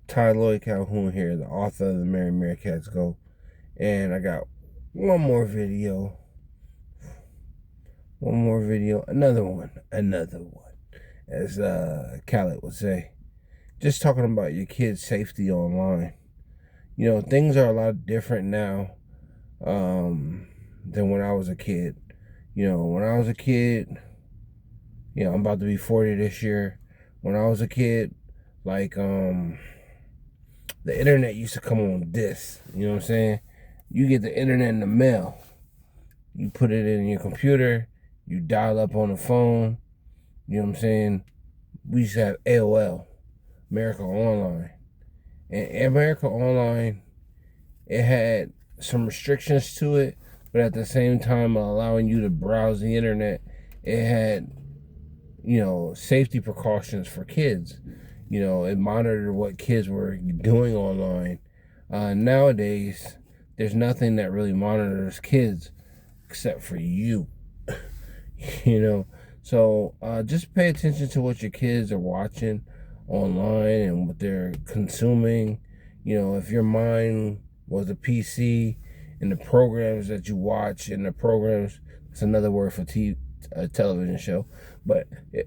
Loyd-Calhoun here, the author of the Mary Cats Go, and I got one more video, another one, as Khaled would say. Just talking about your kids' safety online. You know, things are a lot different now than when I was a kid. You know, when I was a kid, I'm about to be 40 this year. When I was a kid, like, the internet used to come on disc. You know what I'm saying? You get the internet in the mail. You put it in your computer. You dial up on the phone. You know what I'm saying? We used to have AOL, America Online. And America Online, it had some restrictions to it, but at the same time allowing you to browse the internet, it had, safety precautions for kids. It monitored what kids were doing online. Nowadays, there's nothing that really monitors kids except for you. So just pay attention to what your kids are watching online and what they're consuming. If your mind was a PC and the programs that you watch and the programs, it's another word for a television show, but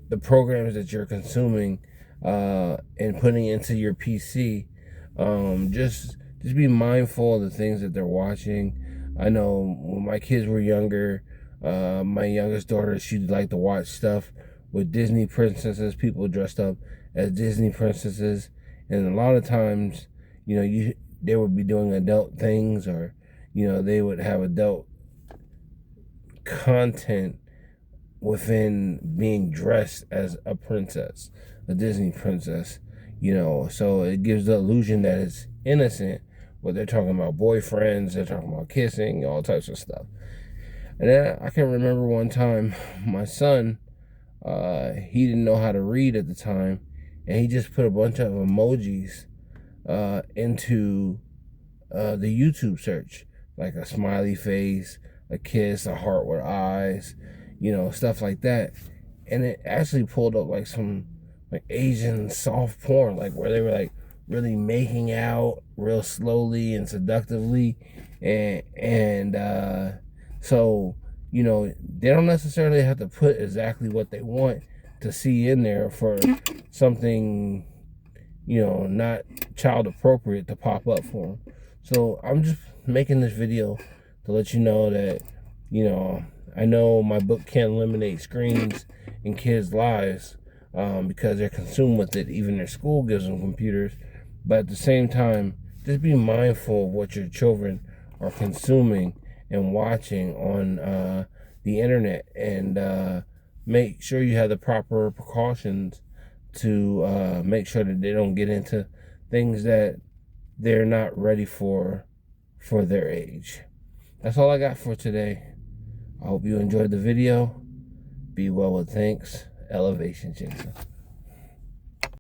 the programs that you're consuming and putting into your PC, just be mindful of the things that they're watching. I know when my kids were younger, my youngest daughter, she'd like to watch stuff with Disney princesses, people dressed up as Disney princesses, and a lot of times, they would be doing adult things, or they would have adult content within being dressed as a princess, a Disney princess, so it gives the illusion that it's innocent, but they're talking about boyfriends, they're talking about kissing, all types of stuff. And then I can remember one time, my son, he didn't know how to read at the time, and he just put a bunch of emojis into the YouTube search, like a smiley face, a kiss, a heart with eyes, stuff like that. And it actually pulled up like some Asian soft porn, like where they were like really making out real slowly and seductively. And so, they don't necessarily have to put exactly what they want to see in there for something, not child appropriate to pop up for them. So I'm just making this video to let you know that, I know my book can't eliminate screens in kids' lives because they're consumed with it. Even their school gives them computers. But at the same time, just be mindful of what your children are consuming and watching on the internet, and make sure you have the proper precautions to make sure that they don't get into things that they're not ready for their age. That's all I got for today. I hope you enjoyed the video. Be well with thanks. Elevation Chaser.